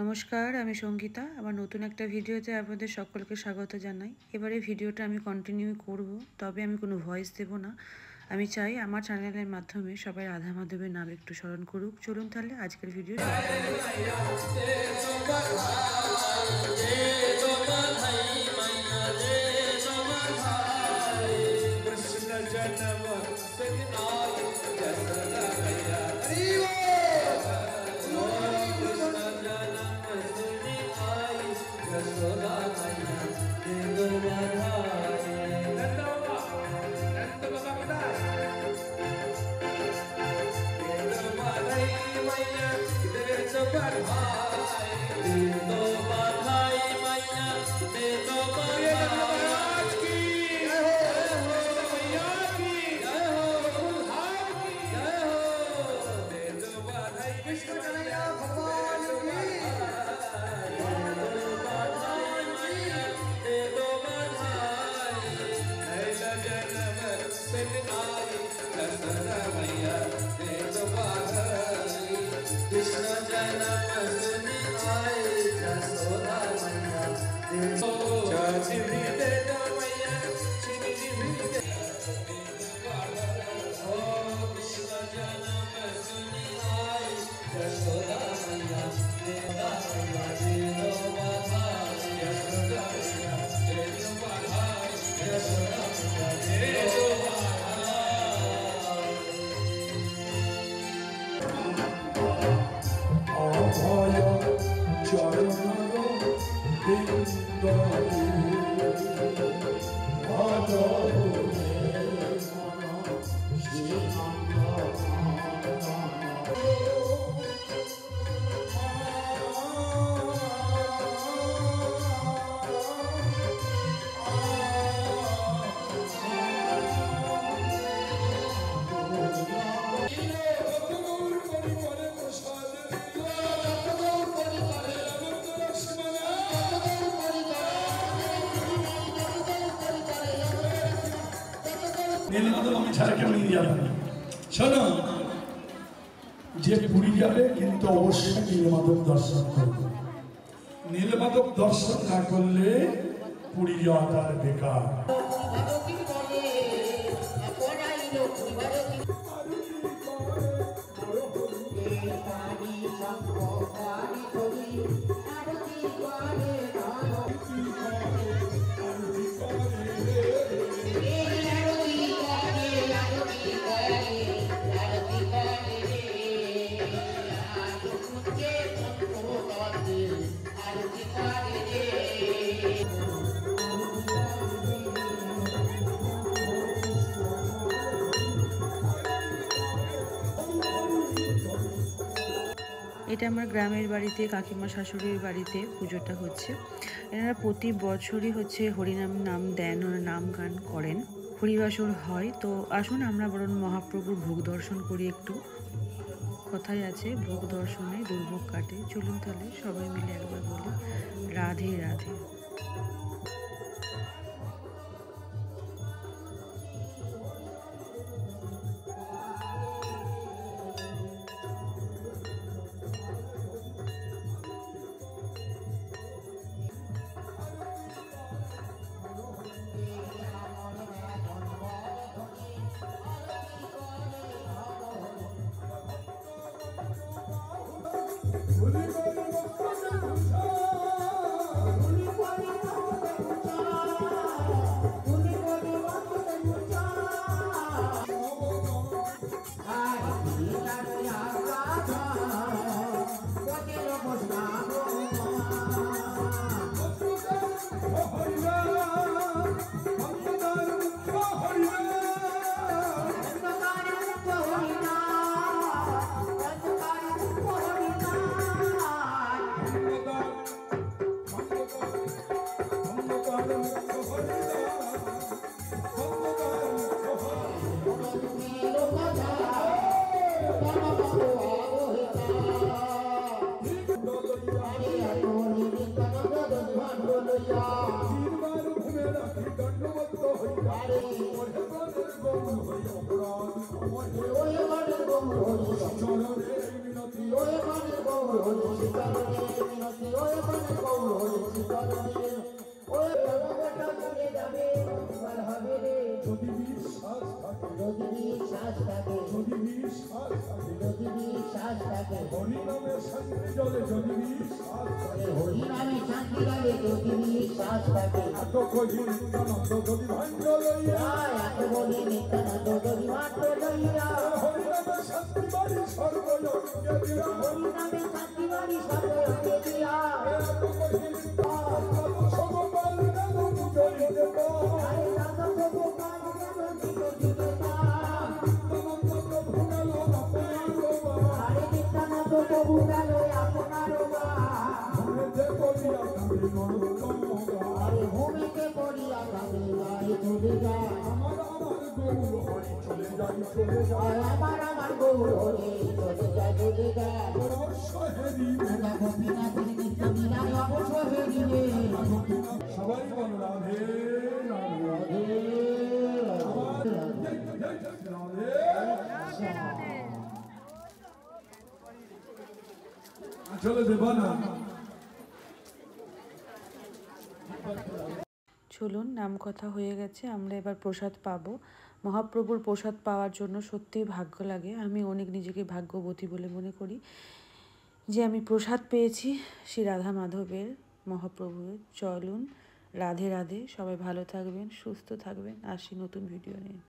নমস্কার, আমি সঙ্গীতা। আমার নতুন একটা ভিডিওতে আপনাদের সকলকে স্বাগত জানাই। এবারে ভিডিওটা আমি কন্টিনিউ করব, তবে আমি কোনো ভয়েস দেব না। আমি চাই আমার চ্যানেলের মাধ্যমে সবাই রাধা মাধবের নাম একটু স্মরণ করুক। চলুন তাহলে আজকের ভিডিও শোনো, যে পুরী যাবে কিন্তু অবশ্যই নীলমাধব দর্শন করবে। নীলমাধব দর্শন না করলে পুরী যাওয়া তার বেকার। এটা আমার গ্রামের বাড়িতে কাকিমা শাশুড়ির বাড়িতে পুজোটা হচ্ছে। এনারা প্রতি বছরই হরিনাম নাম দেন, ওরা নাম গান করেন, হরিবাসর হয়। তো আসুন আমরা বরং মহাপ্রভুর ভোগ দর্শন করি একটু। কথাই আছে, ভোগ দর্শনে দুর্ভোগ কাটে। চলুন তাহলে সবাই মিলে একবার বলি রাধে রাধে। Oye, ওই জগৎটা ঘুরে যাবে তোমার হবে রে যদি বিশ্বাস থাকে, যদি বিশ্বাস থাকে যদি বিশ্বাস থাকে, যদি বিশ্বাস থাকে হরিনামে শান্তি জলে যদি বিশ্বাস থাকে, হরি নামে শান্তি লাগে যদি বিশ্বাস থাকে এত কহি নিত্যানন্দ যদি ভাঙ্গ লইয়া, এত বলি নিত্যানন্দ যদি মাত্র লইয়া হরিনামে শান্তি বাড়ি সর্বজনকে দিয়া, হরি নামে শান্তি বাড়ি সর্বকে দিয়া এত কহি নিত্যানন্দ সমবল গেল জড়িতে আরে দাদা প্রভু কাজ গেল দিকে দিকে তা নিত্যানন্দ প্রভু গেল আপনার বাবা, আরে নিত্যানন্দ প্রভু গেল আপনার বা ঘুমেতে করিয়া কাঁদে নরোত্তম গা। আরে ভূমিতে পড়িয়া কাঁদে গায়ে চলে যায় আমার গৌর হরি চলে যাই চলে যাই, আমার গৌর হরে চলে যায় চলে যায় রহস্য হেরি রাধা গোপীনাথের নিত্য লীলায় অবসর হয়ে দিলে সবাই বল রাধে রাধে রাধে। চলে দেবা না। চলুন, নাম কথা হয়ে গেছে, আমরা এবার প্রসাদ পাবো। মহাপ্রভুর প্রসাদ পাওয়ার জন্য সত্যিই ভাগ্য লাগে। আমি অনেক নিজেকে ভাগ্যবতী বলে মনে করি যে আমি প্রসাদ পেয়েছি শ্রী রাধা মাধবের, মহাপ্রভুর। চলুন, রাধে রাধে। সবাই ভালো থাকবেন, সুস্থ থাকবেন। আসি নতুন ভিডিও নিয়ে।